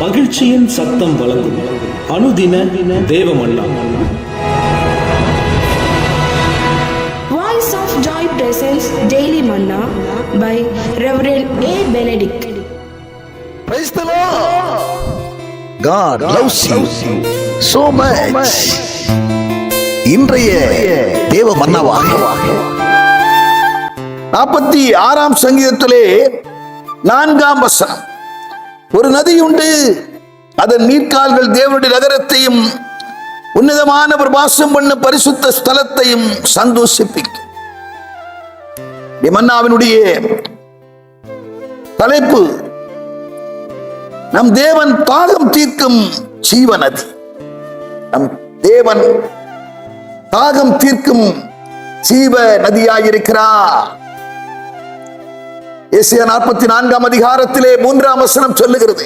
மகிழ்ச்சியின் சத்தம் வழங்கும் அனுதின தேவமன்னா. Voice of Joy presents Daily Manna by Reverend A. Benedict. Praise the Lord. God loves you so much. இன்றைய தேவ மன்னாவாக 46ஆம் சங்கீதத்திலே 4ஆம் வசனம். ஒரு நதி உண்டு, அதன் நீர்க்கால்கள் தேவனுடைய நகரத்தையும் உன்னதமானவர் வாசம் பண்ண பரிசுத்த ஸ்தலத்தையும் சந்தோஷிப்பிக்கும். மன்னாவினுடைய தலைப்பு, நம் தேவன் தாகம் தீர்க்கும் ஜீவ நதி. நம் தேவன் தாகம் தீர்க்கும் ஜீவ நதியாயிருக்கிறார். ஏசாயா 44ஆம் அதிகாரத்திலே 3ஆம் வசனம் சொல்லுகிறது,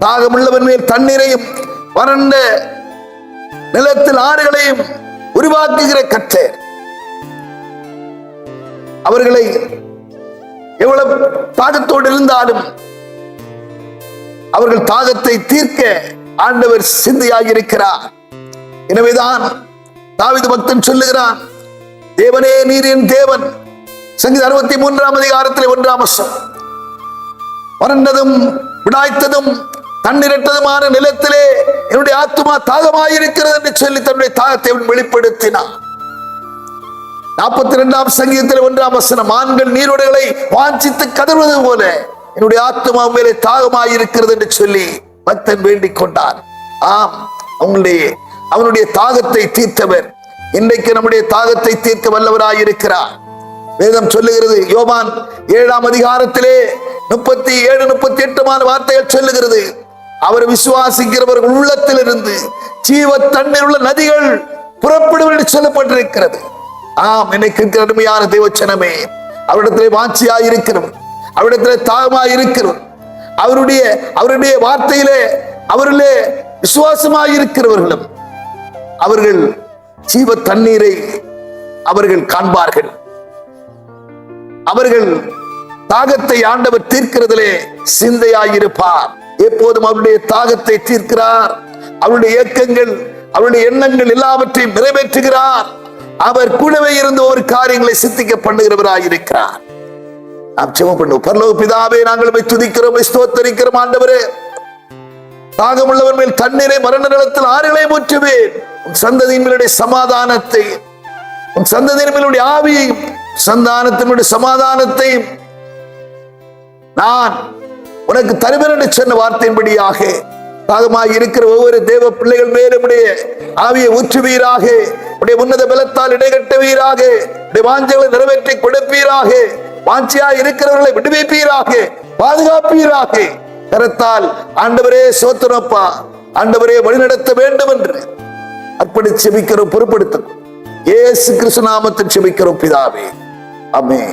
தாகமுள்ளவன் மேல் தண்ணீரையும் வறண்ட நிலத்தில் ஆறுகளையும் உருவாக்குகிற கர்த்தர் அவர்களை எவ்வளவு தாகத்தோடு இருந்தாலும் அவர்கள் தாகத்தை தீர்க்க ஆண்டவர் சிந்தையாயிருக்கிறார். எனவேதான் தாவீது பக்தன் சொல்லுகிறான், தேவனே நீர் என் தேவன். சங்கீதம் 63ஆம் அதிகாரத்திலே 1ஆம் வசனம். வறண்டதும் விடாய்த்ததும் தண்ணீரற்றதுமான நிலத்திலே என்னுடைய ஆத்துமா தாகமாயிருக்கிறது என்று சொல்லி தன்னுடைய தாகத்தை வெளிப்படுத்தினார். 42ஆம் சங்கீதத்திலே 1ஆம் வசனம், ஆண்கள் நீரோடைகளை வாஞ்சித்து கதறுவது போல என்னுடைய ஆத்துமா மேலே தாகமாயிருக்கிறது என்று சொல்லி பக்தன் வேண்டிக் கொண்டார். ஆம், அவனுடைய தாகத்தை தீர்த்தவர் இன்றைக்கு நம்முடைய தாகத்தை தீர்க்க வல்லவராயிருக்கிறார். வேதம் சொல்லுகிறது, யோவான் 7ஆம் அதிகாரத்திலே 37-38 வார்த்தைகள் சொல்லுகிறது, அவர் விசுவாசிக்கிறவர்கள் உள்ளத்திலிருந்து ஜீவ தண்ணீர் உள்ள நதிகள் புறப்படும் என்று சொல்லப்பட்டிருக்கிறது. ஆம், எனக்கு அருமையான தேவச்சனமே, அவரிடத்திலே வாஞ்சியாயிருக்கிறோம், அவரிடத்திலே தாகமாயிருக்கிறோம், அவருடைய வார்த்தையிலே அவரிலே விசுவாசமாயிருக்கிறவர்களும் அவர்கள் ஜீவ தண்ணீரை அவர்கள் காண்பார்கள். அவர்கள் தாகத்தை ஆண்டவர் தீர்க்கிறதிலே சிந்தையாயிருப்பார். எப்போதும் அவருடைய தாகத்தை தீர்க்கிறார். அவருடைய இயக்கங்கள், அவருடைய எண்ணங்கள் எல்லாவற்றையும் நிறைவேற்றுகிறார். அவர் கூடவே இருந்து ஒரு காரியங்களை சித்திக்க பண்ணுகிறவராயிருக்கிறார். நாம் ஜெபம் பண்ணுவோம். பரலோக பிதாவே, நாங்கள் துதிக்கிறோம், ஸ்தோத்தரிக்கிறோம். ஆண்டவரே, தாகமுள்ளவர் மேல் தண்ணீரை, மரண நிலத்தில் ஆறுகளை ஊற்றுவேன். உன் சந்ததியின் மேலுடைய சமாதானத்தை, உன் சந்ததியின் மேலுடைய ஆவியையும் சந்தானத்தினுடைய சமாதானத்தையும் நான் உனக்கு தருவேன் என்று சொன்ன வார்த்தையின்படியாக தாகமாய் இருக்கிற ஒவ்வொரு தேவ பிள்ளைகள் மேலும் ஆவியை ஊற்றுவீராக. உடைய உன்னத பலத்தால் இடைகட்டுவீராக. உடைய வாஞ்சைகளை நிறைவேற்றி கொடுப்பீராக. வாஞ்சியாய் இருக்கிறவர்களை விடுவிப்பீராக, பாதுகாப்பீராக. கரத்தால் ஆண்டவரே சோத்திரப்பா, ஆண்டவரே வழிநடத்த வேண்டும் என்று அப்படி செபிக்கிறோம், பொறுப்படுத்தும். இயேசு கிறிஸ்து நாமத்தில் செபிக்கிறோம் பிதாவே, ஆமென்.